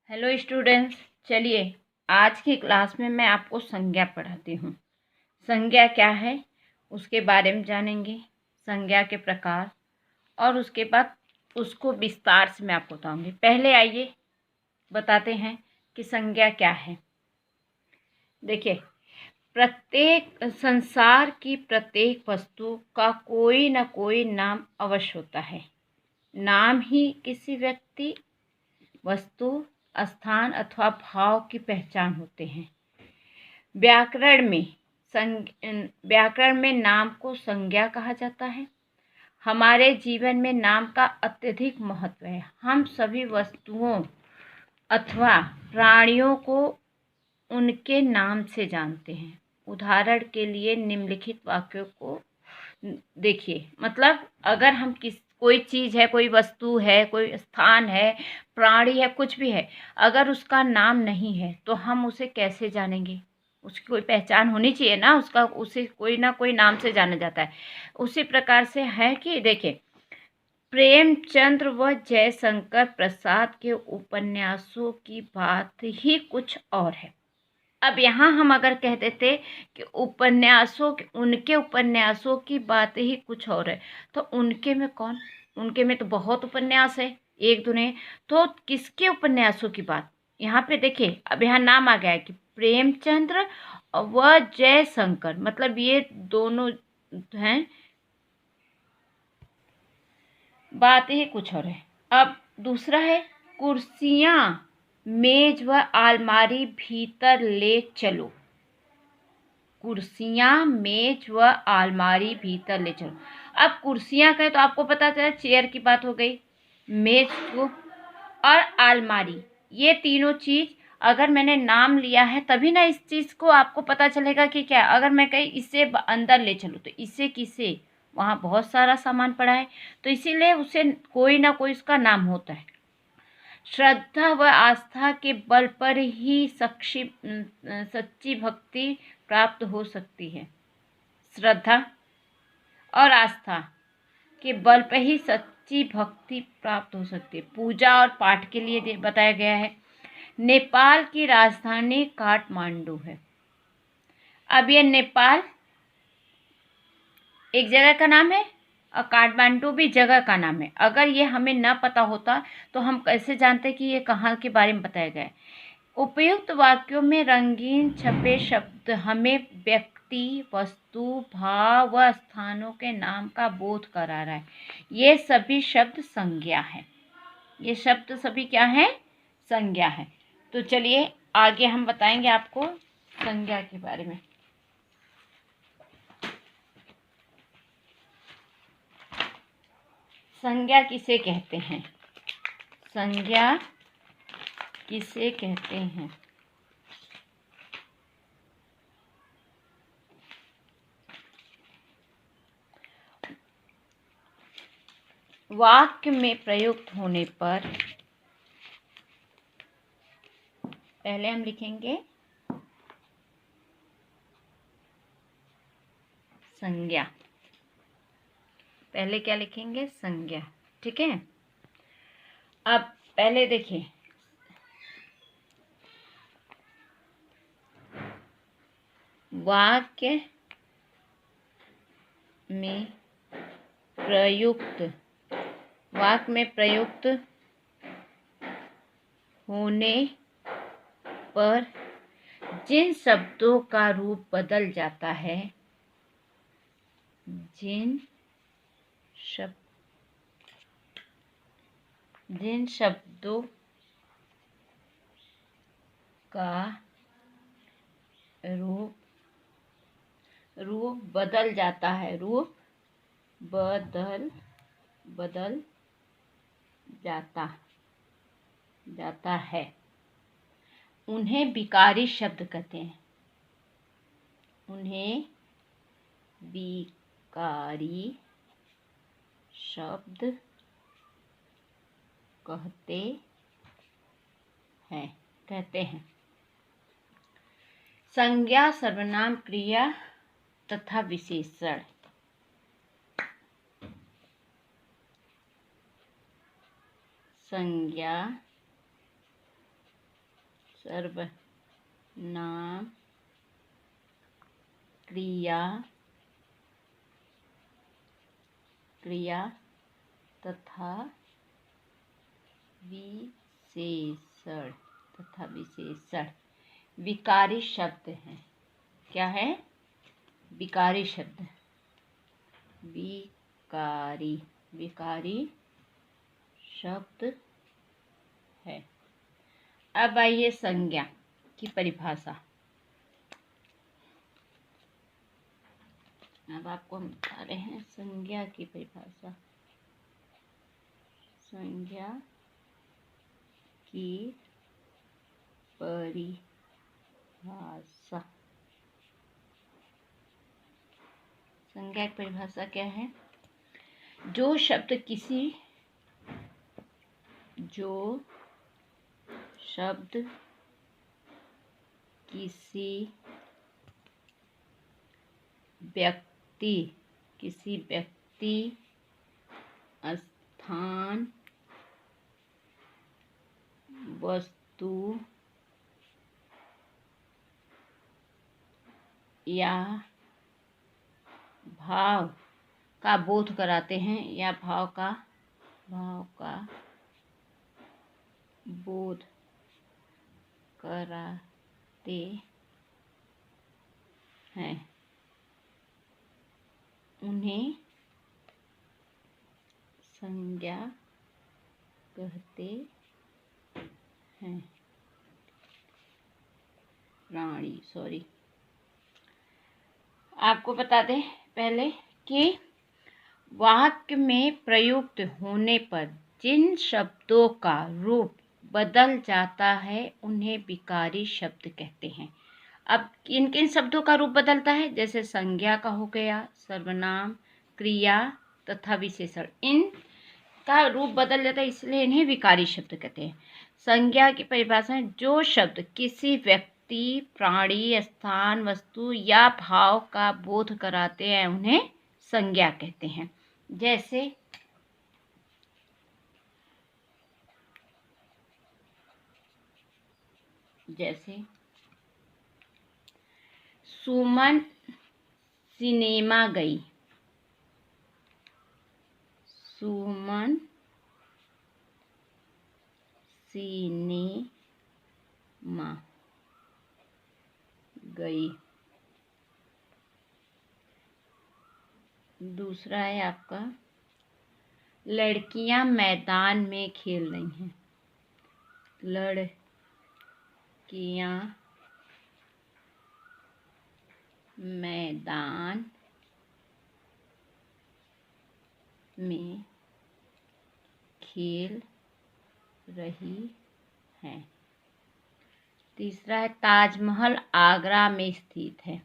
Hello students, चलिए आज की क्लास में मैं आपको संज्ञा पढ़ाती हूँ। संज्ञा क्या है उसके बारे में जानेंगे, संज्ञा के प्रकार, और उसके बाद उसको विस्तार से मैं आपको बताऊँगी। पहले आइए बताते हैं कि संज्ञा क्या है। देखिए, प्रत्येक संसार की प्रत्येक वस्तु का कोई ना कोई नाम अवश्य होता है। नाम ही किसी व्यक्ति, वस्तु, स्थान अथवा भाव की पहचान होते हैं। व्याकरण में नाम को संज्ञा कहा जाता है। हमारे जीवन में नाम का अत्यधिक महत्व है। हम सभी वस्तुओं अथवा प्राणियों को उनके नाम से जानते हैं। उदाहरण के लिए निम्नलिखित वाक्यों को देखिए। मतलब अगर हम कोई चीज़ है, कोई वस्तु है, कोई स्थान है, प्राणी है, कुछ भी है, अगर उसका नाम नहीं है तो हम उसे कैसे जानेंगे? उसकी कोई पहचान होनी चाहिए ना, उसे कोई ना कोई नाम से जाना जाता है। उसी प्रकार से है कि देखिए, प्रेमचंद्र व जयशंकर प्रसाद के उपन्यासों की बात ही कुछ और है। अब यहाँ हम अगर कह देते कि उनके उपन्यासों की बात ही कुछ और है, तो उनके में कौन? उनके में तो बहुत उपन्यास है, एक दुनिया। तो किसके उपन्यासों की बात? यहाँ पे देखिए, अब यहाँ नाम आ गया है कि प्रेमचंद्र व जयशंकर, मतलब ये दोनों हैं, बात ही कुछ और है। अब दूसरा है, कुर्सियाँ मेज व अलमारी भीतर ले चलो। कुर्सियाँ मेज व अलमारी भीतर ले चलो। अब कुर्सियाँ कहें तो आपको पता चला चेयर की बात हो गई, मेज को और अलमारी, ये तीनों चीज़ अगर मैंने नाम लिया है तभी ना इस चीज़ को आपको पता चलेगा कि क्या। अगर मैं कहीं इससे अंदर ले चलूँ तो इससे किसे, वहाँ बहुत सारा सामान पड़ा है, तो इसीलिए उसे कोई ना कोई उसका नाम होता है। श्रद्धा व आस्था के बल पर ही सच्ची भक्ति प्राप्त हो सकती है। श्रद्धा और आस्था के बल पर ही सच्ची भक्ति प्राप्त हो सकती है। पूजा और पाठ के लिए बताया गया है। नेपाल की राजधानी काठमांडू है। अब ये नेपाल एक जगह का नाम है और काठमांडू भी जगह का नाम है। अगर ये हमें न पता होता तो हम कैसे जानते कि ये कहाँ के बारे में बताया गया है। उपयुक्त वाक्यों में रंगीन छपे शब्द हमें व्यक्ति, वस्तु, भाव व स्थानों के नाम का बोध करा रहा है। ये सभी शब्द संज्ञा है। ये शब्द सभी क्या है? संज्ञा है। तो चलिए आगे हम बताएंगे आपको संज्ञा के बारे में। संज्ञा किसे कहते हैं? संज्ञा किसे कहते हैं? वाक्य में प्रयुक्त होने पर पहले हम लिखेंगे संज्ञा। पहले क्या लिखेंगे? संज्ञा। ठीक है। अब पहले देखिए, वाक्य में प्रयुक्त होने पर जिन शब्दों का रूप बदल जाता है, जिन शब्दों का रूप बदल जाता है, बदल जाता है, उन्हें विकारी शब्द कहते हैं। उन्हें विकारी शब्द कहते हैं। संज्ञा सर्वनाम, क्रिया तथा विशेषण। संज्ञा सर्वनाम, क्रिया तथा विशेषण विकारी शब्द हैं। क्या है? विकारी शब्द, विकारी शब्द है। अब आइए संज्ञा की परिभाषा। अब आपको हम बता रहे हैं संज्ञा की परिभाषा। संज्ञा की परिभाषा, संज्ञा की परिभाषा क्या है? जो शब्द किसी व्यक्ति, स्थान, वस्तु या भाव का बोध कराते हैं, या भाव का बोध कराते हैं, उन्हें संज्ञा कहते हैं। आपको बता दें पहले कि वाक्य में प्रयुक्त होने पर जिन शब्दों का रूप बदल जाता है उन्हें विकारी शब्द कहते हैं। अब किन किन शब्दों का रूप बदलता है? जैसे संज्ञा का हो गया, सर्वनाम, क्रिया तथा विशेषण, इन का रूप बदल जाता है, इसलिए इन्हें विकारी शब्द कहते हैं। संज्ञा की परिभाषा: जो शब्द किसी व्यक्ति, प्राणी, स्थान, वस्तु या भाव का बोध कराते हैं उन्हें संज्ञा कहते हैं। जैसे सुमन सिनेमा गई। सुमन सिनेमा गई। दूसरा है आपका, लड़कियां मैदान में खेल रही हैं। लड़कियां मैदान में खेल रही हैं। तीसरा है, ताजमहल आगरा में स्थित है।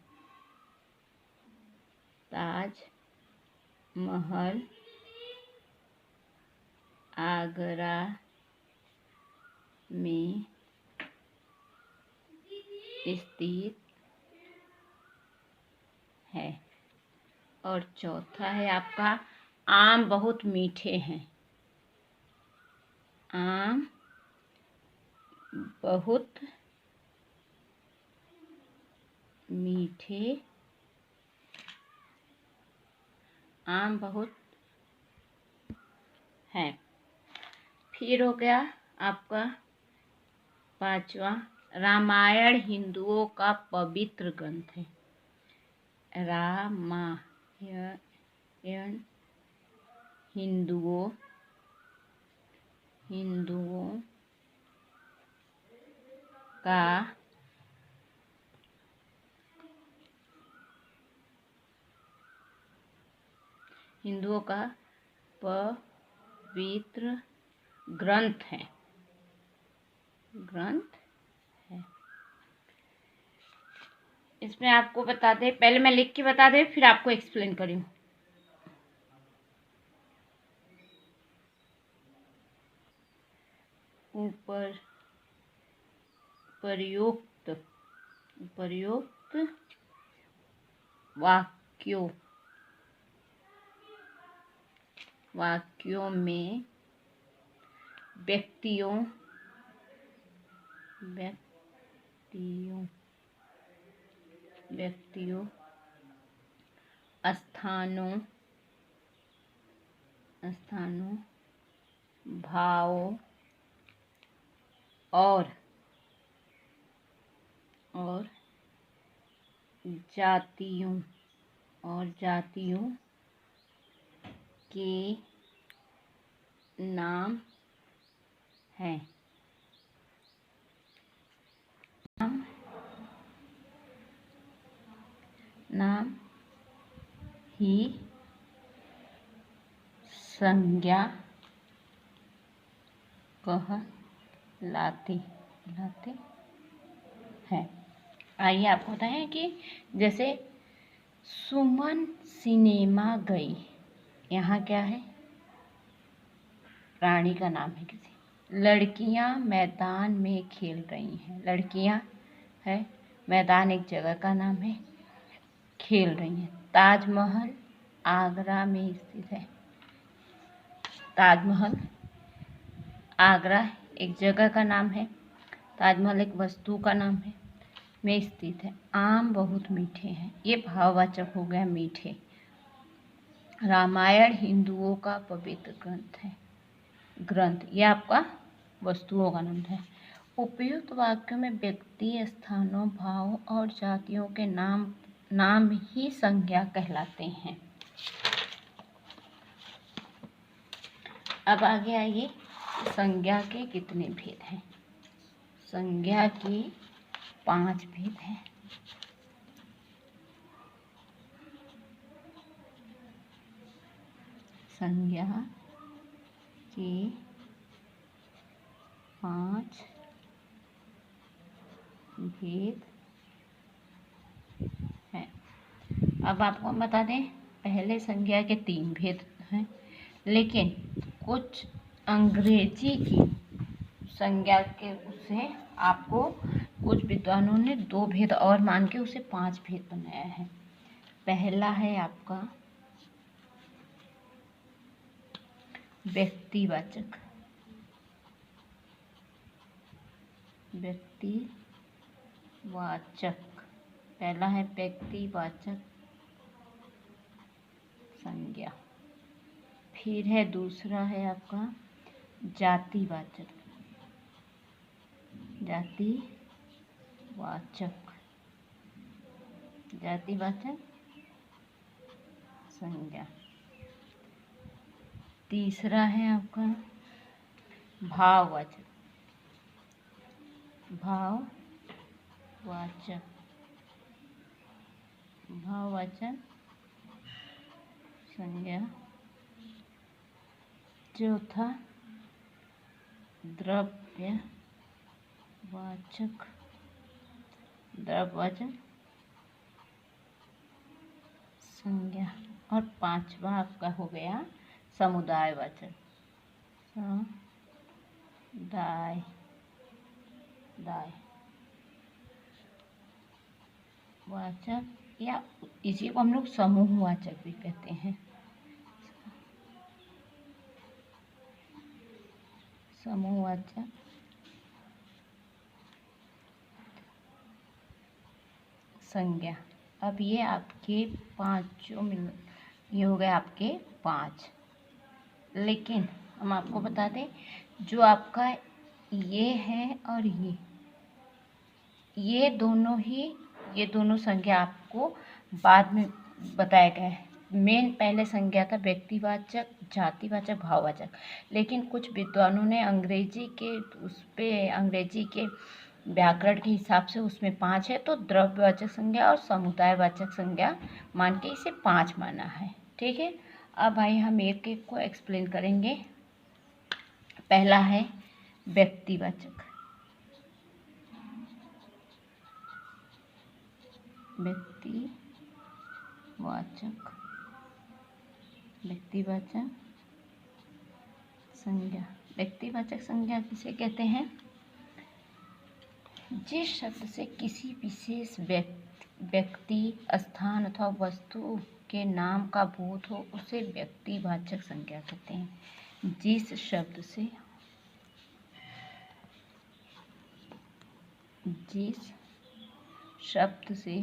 ताजमहल आगरा में स्थित है। और चौथा है आपका, आम बहुत मीठे हैं। आम बहुत मीठे, आम बहुत है। फिर हो गया आपका पांचवा, रामायण हिंदुओं का पवित्र ग्रंथ है। रामायण हिंदुओं का पवित्र ग्रंथ है। इसमें आपको बता दें, पहले मैं लिख के बता दें फिर आपको एक्सप्लेन करूँ। ऊपर प्रयुक्त वाक्यों में व्यक्तियों व्यक्तियों, स्थानों, भावों और जातियों के नाम हैं। नाम ही संज्ञा कहलाते हैं। आइए आपको बताएं कि जैसे सुमन सिनेमा गई, यहाँ क्या है? प्राणी का नाम है किसी। लड़कियां मैदान में खेल रही हैं, लड़कियां है, मैदान एक जगह का नाम है, खेल रही हैं। ताजमहल आगरा में स्थित है। ताजमहल आगरा एक जगह का नाम है, ताजमहल एक वस्तु का नाम है, में स्थित है। आम बहुत मीठे हैं, ये भाववाचक हो गया, मीठे। रामायण हिंदुओं का पवित्र ग्रंथ, ये आपका वस्तुओं का नाम है। उपयुक्त वाक्यों में व्यक्ति, स्थानों, भावों और जातियों के नाम ही संज्ञा कहलाते हैं। अब आगे आइए, संज्ञा के कितने भेद हैं? संज्ञा के 5 भेद हैं। संज्ञा के 5 भेद हैं। अब आपको हम बता दें, पहले संज्ञा के 3 भेद हैं, लेकिन कुछ अंग्रेजी की संज्ञा के उसे आपको कुछ विद्वानों ने 2 भेद और मान के उसे 5 भेद बनाया है। पहला है आपका व्यक्तिवाचक। पहला है व्यक्तिवाचक संज्ञा। फिर है दूसरा है आपका जातिवाचक संज्ञा। तीसरा है आपका भाववाचक संज्ञा। चौथा द्रव्यवाचक संज्ञा। और 5वां आपका हो गया समुदायवाचक या इसी को हम लोग समूहवाचक भी कहते हैं। समूहवाचक संज्ञा। अब ये आपके 5 ये हो गए आपके 5। लेकिन हम आपको बता दें, जो आपका ये है और ये दोनों संज्ञा आपको बाद में बताया गया है। मेन पहले संज्ञा था व्यक्तिवाचक, जातिवाचक, भाववाचक, लेकिन कुछ विद्वानों ने अंग्रेजी के व्याकरण के हिसाब से उसमें 5 है, तो द्रव्यवाचक संज्ञा और समुदायवाचक संज्ञा मान के इसे 5 माना है। ठीक है, अब आइए हम एक एक को एक्सप्लेन करेंगे। पहला है व्यक्तिवाचक संज्ञा। व्यक्तिवाचक संज्ञा किसे कहते हैं? जिस शब्द से किसी विशेष व्यक्ति, स्थान अथवा वस्तु के नाम का बोध हो, उसे व्यक्तिवाचक संज्ञा कहते हैं। जिस शब्द से शब्द से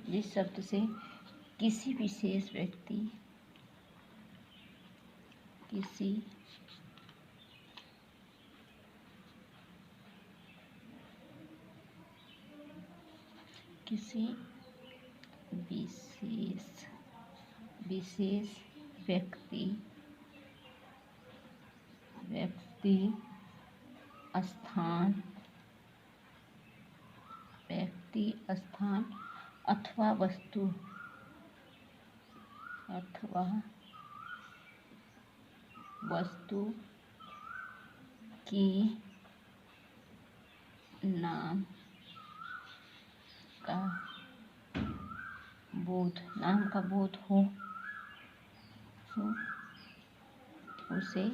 जिस शब्द से किसी विशेष व्यक्ति किसी विशेष व्यक्ति स्थान अथवा वस्तु की नाम का बोध हो उसे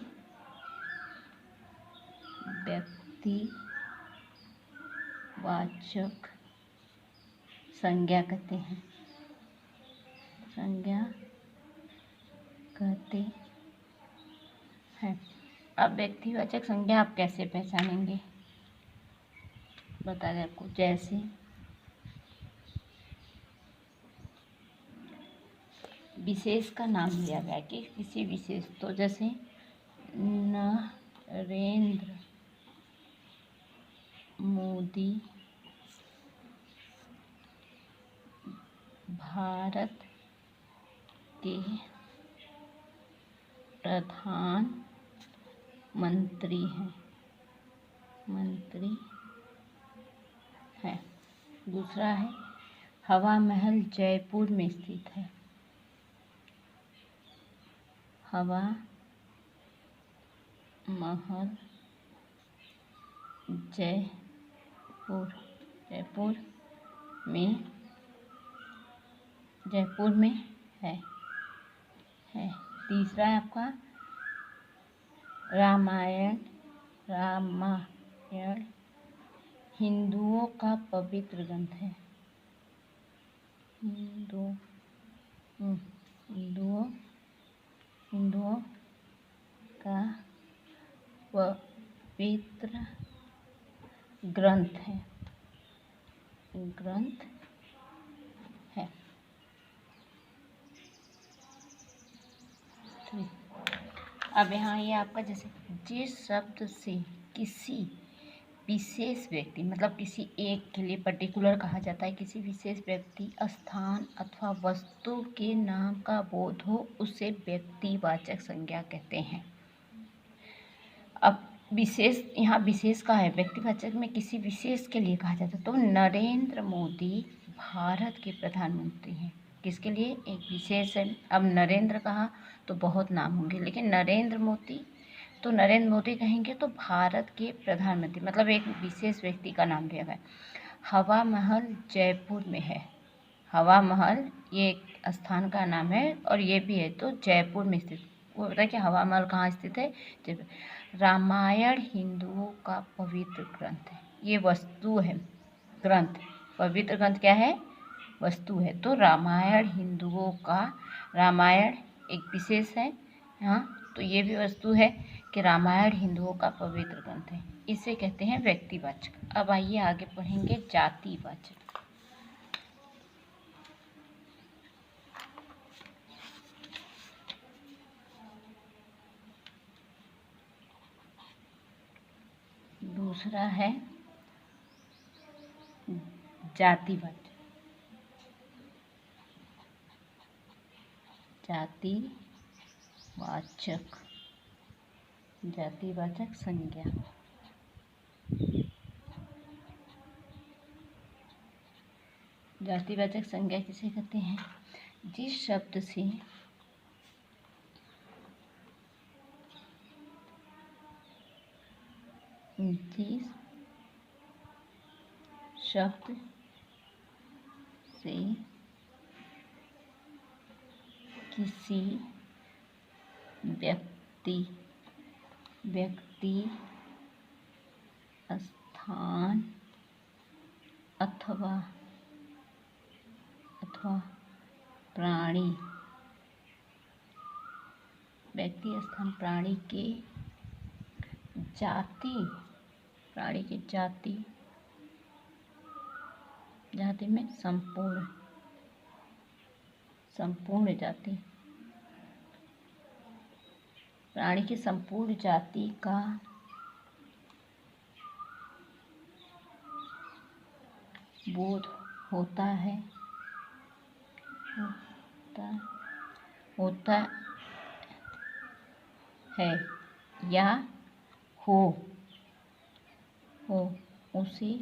व्यक्तिवाचक संज्ञा कहते हैं। अब व्यक्तिवाचक संज्ञा आप कैसे पहचानेंगे, बता दें आपको। जैसे विशेष का नाम लिया गया कि किसी विशेष, तो जैसे नरेंद्र मोदी भारत के प्रधानमंत्री हैं। दूसरा है हवा महल जयपुर में स्थित है। हवा महल जयपुर में है। तीसरा है आपका रामायण हिंदुओं का पवित्र ग्रंथ है। हिंदुओं का पवित्र ग्रंथ है। अब यहाँ ये आपका जैसे जिस शब्द से किसी विशेष व्यक्ति, मतलब किसी एक के लिए पर्टिकुलर कहा जाता है, किसी विशेष व्यक्ति, स्थान अथवा वस्तु के नाम का बोध हो उसे व्यक्तिवाचक संज्ञा कहते हैं। अब विशेष, यहाँ विशेष का है, व्यक्तिवाचक में किसी विशेष के लिए कहा जाता है। तो नरेंद्र मोदी भारत के प्रधानमंत्री हैं। किसके लिए? एक विशेष है। अब नरेंद्र कहा तो बहुत नाम होंगे, लेकिन नरेंद्र मोदी कहेंगे तो भारत के प्रधानमंत्री, मतलब एक विशेष व्यक्ति का नाम लिया गया। हवा महल जयपुर में है। हवा महल ये एक स्थान का नाम है और ये भी है तो जयपुर में स्थित। वो बताया कि हवा महल कहाँ स्थित है? जयपुर। रामायण हिंदुओं का पवित्र ग्रंथ है। ये वस्तु है, ग्रंथ। पवित्र ग्रंथ क्या है? वस्तु है। तो रामायण हिंदुओं का, रामायण एक विशेष है, हाँ, तो ये भी वस्तु है कि रामायण हिंदुओं का पवित्र ग्रंथ है। इसे कहते हैं व्यक्तिवाचक। अब आइए आगे पढ़ेंगे जातिवाचक। दूसरा है जातिवाचक। जातिवाचक संज्ञा। जातिवाचक संज्ञा किसे कहते हैं? जिस शब्द से किसी व्यक्ति, स्थान अथवा प्राणी, व्यक्ति, स्थान, प्राणी के जाति प्राणी की जाति, जाति में संपूर्ण, संपूर्ण जाति, प्राणी की संपूर्ण जाति का बोध होता है, होता है या हो उसे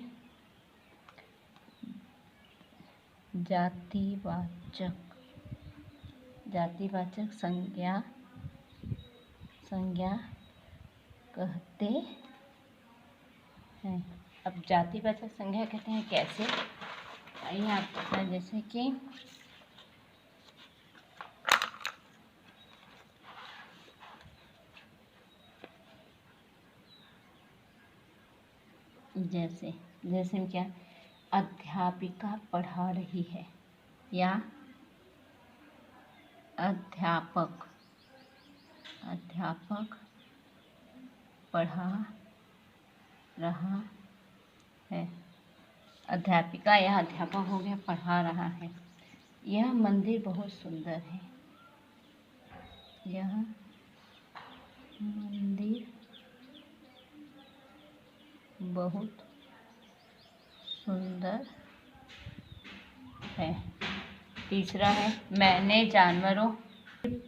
जातिवाचक संज्ञा कहते हैं। अब जातिवाचक संज्ञा कहते हैं कैसे, आइए आपको बताएं। जैसे कि जैसे क्या, अध्यापिका पढ़ा रही है या अध्यापक पढ़ा रहा है। अध्यापिका या अध्यापक हो गया, पढ़ा रहा है। यह मंदिर बहुत सुंदर है। यह मंदिर बहुत सुंदर है। तीसरा है, मैंने जानवरों,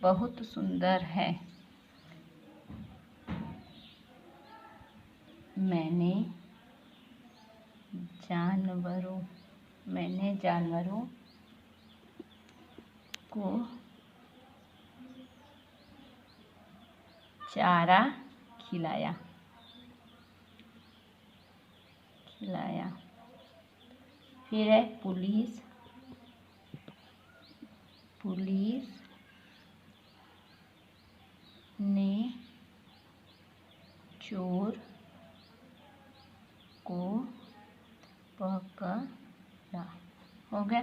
बहुत सुंदर है। मैंने जानवरों को चारा खिलाया। फिर है पुलिस ने चोर को पकड़ा। हो गया।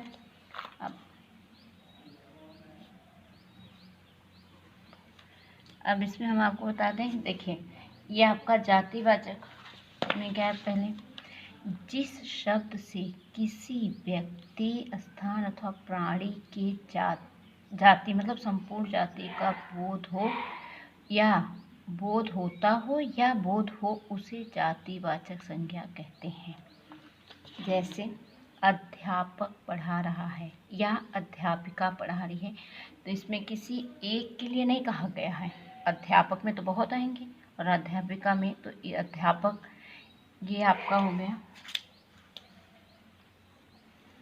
अब इसमें हम आपको बता दें, देखिए ये आपका जातिवाचक में क्या है, पहले जिस शब्द से किसी व्यक्ति, स्थान अथवा प्राणी के जाति मतलब संपूर्ण जाति का बोध हो या बोध होता हो या बोध हो, उसे जातिवाचक संज्ञा कहते हैं। जैसे अध्यापक पढ़ा रहा है या अध्यापिका पढ़ा रही है, तो इसमें किसी एक के लिए नहीं कहा गया है। अध्यापक में तो बहुत आएंगे और अध्यापिका में तो ये अध्यापक, ये आपका हो गया।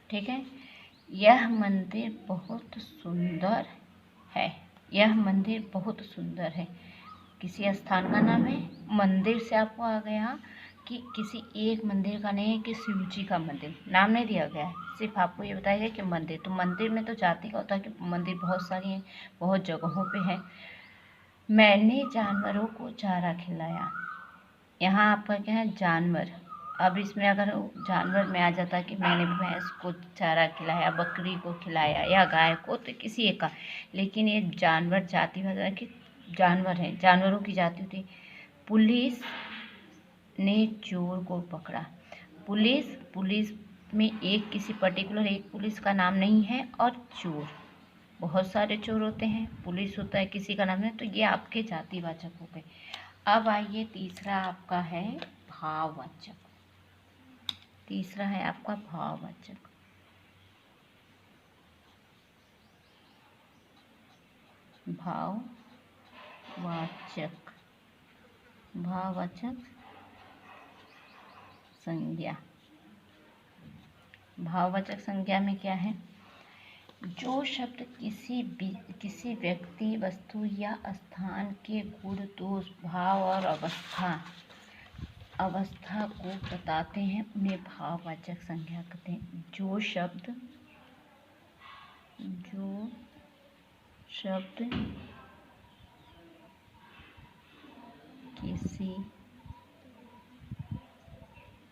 ठीक है। यह मंदिर बहुत सुंदर है। यह मंदिर बहुत सुंदर है, किसी स्थान का नाम है। मंदिर से आपको आ गया कि किसी एक मंदिर का नहीं है, कि शिव जी का मंदिर नाम नहीं दिया गया है, सिर्फ आपको ये बताया गया कि मंदिर। तो मंदिर में तो जाति का होता है कि मंदिर बहुत सारी हैं, बहुत जगहों पे है। मैंने जानवरों को चारा खिलाया। यहाँ आपका क्या है, जानवर। अब इसमें अगर जानवर में आ जाता है कि मैंने भैंस को चारा खिलाया, बकरी को खिलाया या गाय को, तो किसी एक का। लेकिन ये जानवर जाति वगैरह की जानवर हैं, जानवरों की जाति होती है। पुलिस ने चोर को पकड़ा। पुलिस में एक किसी पर्टिकुलर एक पुलिस का नाम नहीं है, और चोर बहुत सारे चोर होते हैं, पुलिस होता है किसी का नाम है, तो ये आपके जातिवाचक हो गए। अब आइए तीसरा आपका है भाववाचक। तीसरा है आपका भाववाचक। भाववाचक संज्ञा। भाववाचक संज्ञा में क्या है, जो शब्द किसी व्यक्ति, वस्तु या स्थान के गुण, दोष, भाव और अवस्था को बताते हैं, उन्हें भाववाचक संज्ञा कहते हैं। जो शब्द किसी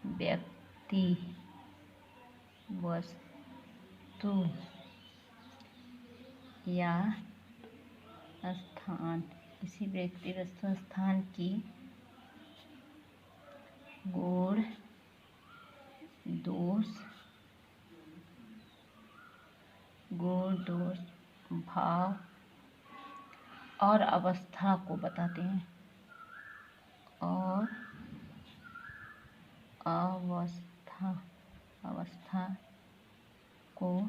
व्यक्ति, वस्तु या स्थान, किसी व्यक्ति, वस्तु, स्थान की गुण, दोष, गुण दोष, भाव और अवस्था को बताते हैं, और अवस्था को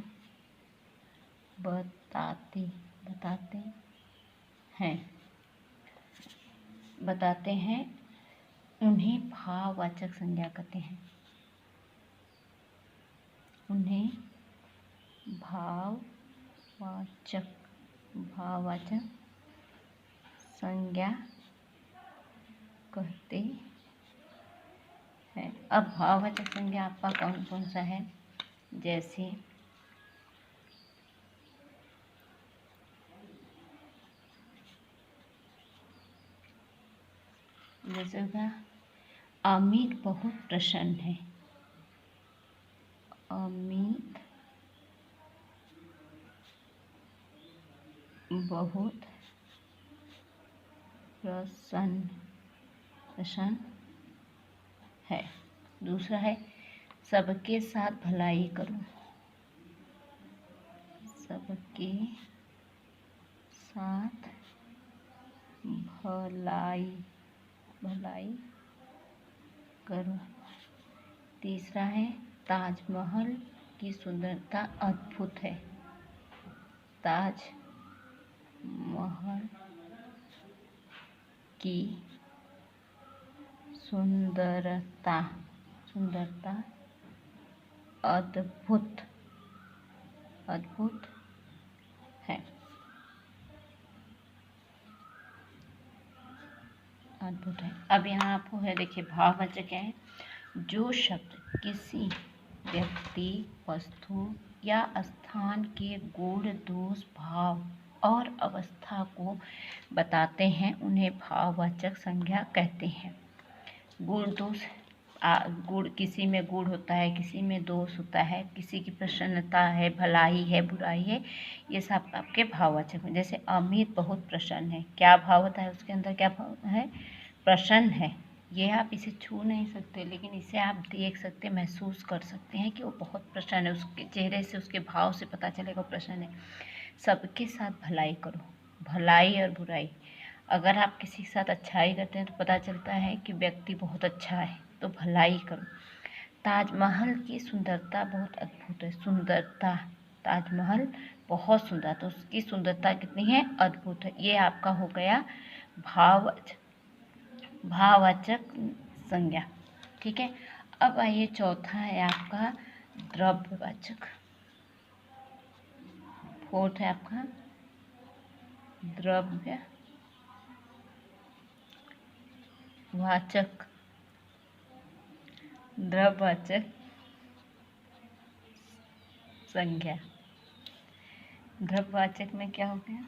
बताते हैं। उन्हें भाववाचक संज्ञा कहते हैं। उन्हें भाववाचक संज्ञा कहते हैं। अब भाववाचक संज्ञा आपका कौन कौन सा है? जैसे होगा अमित बहुत प्रसन्न है। अमित बहुत प्रसन्न है। दूसरा है सबके साथ भलाई करो। सबके साथ भलाई करो। तीसरा है ताजमहल की सुंदरता अद्भुत है। ताजमहल की सुंदरता अद्भुत है। अब यहाँ आपको है, देखिए भाववाचक क्या है? जो शब्द किसी व्यक्ति, वस्तु या स्थान के गुण, दोष, भाव और अवस्था को बताते हैं उन्हें भाववाचक संज्ञा कहते हैं। गुण दोष, गुण किसी में गुण होता है, किसी में दोष होता है, किसी की प्रसन्नता है, भलाई है, बुराई है, ये सब आपके भाववाचक हैं। जैसे अमित बहुत प्रसन्न है, क्या भाव होता है उसके अंदर? क्या भाव है? प्रसन्न है। ये आप इसे छू नहीं सकते, लेकिन इसे आप देख सकते, महसूस कर सकते हैं कि वो बहुत प्रसन्न है। उसके चेहरे से, उसके भाव से पता चलेगा प्रसन्न है। सबके साथ भलाई करो। भलाई और बुराई, अगर आप किसी के साथ अच्छाई करते हैं तो पता चलता है कि व्यक्ति बहुत अच्छा है, तो भलाई करो। ताजमहल की सुंदरता बहुत अद्भुत है। सुंदरता, ताजमहल बहुत सुंदर, तो उसकी सुंदरता कितनी है? अद्भुत है। ये आपका हो गया भाववाचक संज्ञा। ठीक है। अब आइए चौथा है आपका द्रव्यवाचक। फोर्थ है आपका द्रव्यवाचक संज्ञा। द्रव्यवाचक में क्या हो गया?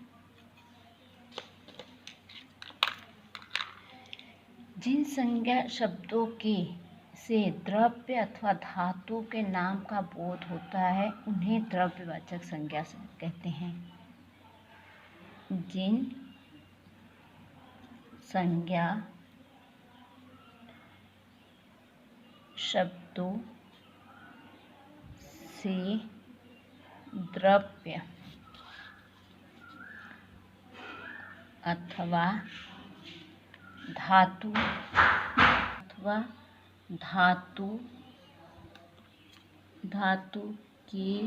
जिन संज्ञा शब्दों के से द्रव्य अथवा धातु के नाम का बोध होता है उन्हें द्रव्यवाचक संज्ञा कहते हैं। जिन संज्ञा शब्दों से द्रव्य अथवा धातु के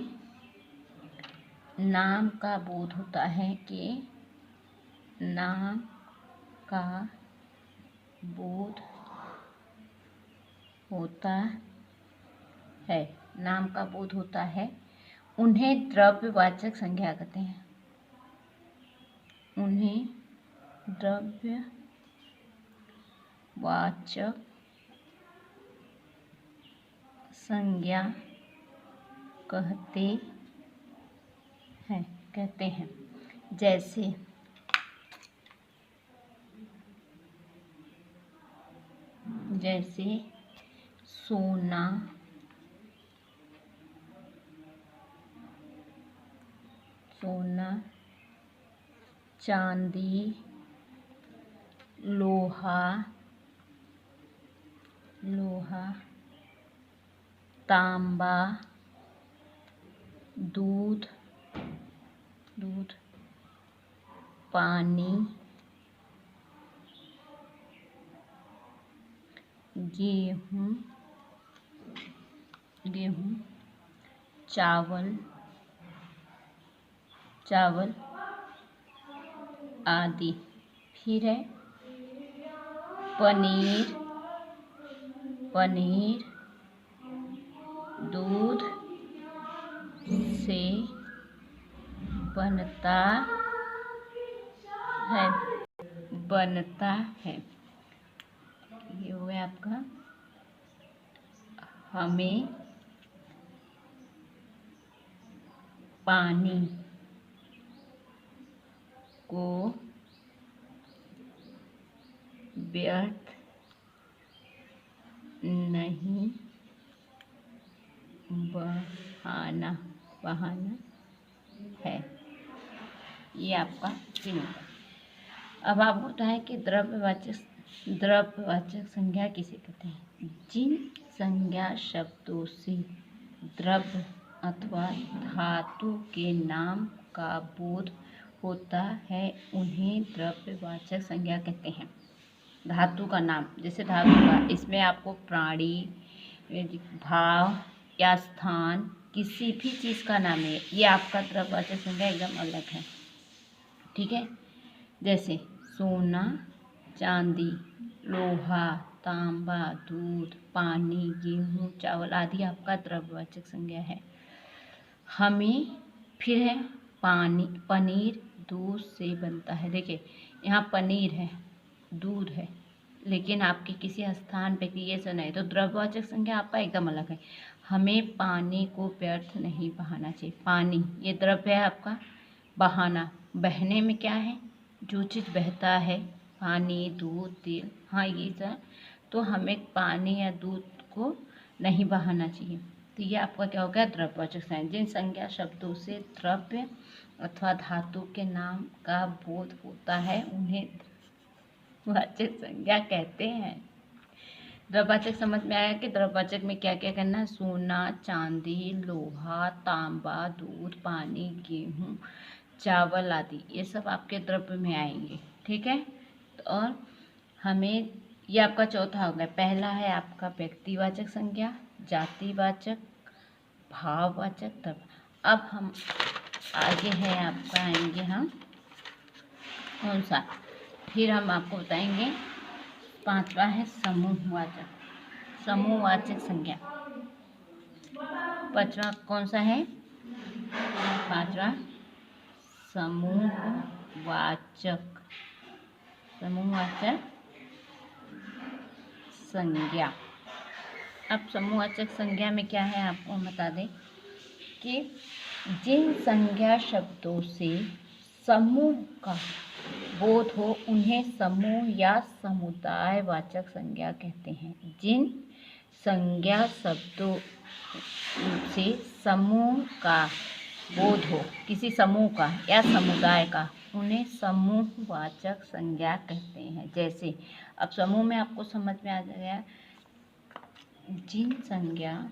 नाम का बोध होता है, नाम का बोध होता है उन्हें द्रव्यवाचक संज्ञा कहते हैं। उन्हें द्रव्यवाचक संज्ञा कहते हैं। जैसे सोना, चांदी, लोहा, तांबा, दूध, पानी, गेहूँ, चावल आदि। फिर है पनीर दूध से बनता है। ये हो गया आपका। हमें पानी को व्यर्थ नहीं बहाना है। ये आपका तीन होगा। अब आप होता है कि द्रव्यवाचक संज्ञा किसे कहते हैं? जिन संज्ञा शब्दों से द्रव्य अथवा धातु के नाम का बोध होता है उन्हें द्रव्यवाचक संज्ञा कहते हैं। धातु का नाम, जैसे धातु का, इसमें आपको प्राणी, भाव या स्थान, किसी भी चीज़ का नाम है, ये आपका द्रव्यवाचक संज्ञा एकदम अलग है। ठीक है, जैसे सोना, चांदी, लोहा, तांबा, दूध, पानी, गेहूँ, चावल आदि आपका द्रव्यवाचक संज्ञा है। हमें फिर है पनीर दूध से बनता है। देखिए यहाँ पनीर है, दूध है, लेकिन आपके किसी स्थान पे ये से नहीं, तो द्रव्यवाचक संज्ञा आपका एकदम अलग है। हमें पानी को व्यर्थ नहीं बहाना चाहिए। पानी ये द्रव्य है आपका। बहाना, बहने में क्या है? जो चीज़ बहता है, पानी, दूध, तेल, हाँ ये सब, तो हमें पानी या दूध को नहीं बहाना चाहिए। तो ये आपका क्या हो गया? द्रव्यवाचक संज्ञा। जिन संज्ञा शब्दों से द्रव्य अथवा धातु के नाम का बोध होता है उन्हें वाचक संज्ञा कहते हैं। द्रव्यवाचक समझ में आया कि द्रव्यवाचक में क्या क्या करना है? सोना, चांदी, लोहा, तांबा, दूध, पानी, गेहूँ, चावल आदि, ये सब आपके द्रव्य में आएंगे। ठीक है, और हमें ये आपका चौथा हो गया। पहला है आपका व्यक्तिवाचक संज्ञा, जातिवाचक, भाववाचक, द्रव्य। अब हम आगे है आपका आएंगे हम कौन सा, फिर हम आपको बताएंगे पांचवा है समूहवाचक। समूहवाचक संज्ञा पांचवा कौन सा है? पांचवा समूहवाचक संज्ञा। अब समूहवाचक संज्ञा में क्या है आपको हम बता दें कि जिन संज्ञा शब्दों से समूह का बोध हो उन्हें समूह या समुदाय वाचक संज्ञा कहते हैं। जिन संज्ञा शब्दों से समूह का बोध हो, किसी समूह का या समुदाय का, उन्हें समूहवाचक संज्ञा कहते हैं। जैसे अब समूह में आपको समझ में आ गया, जिन संज्ञा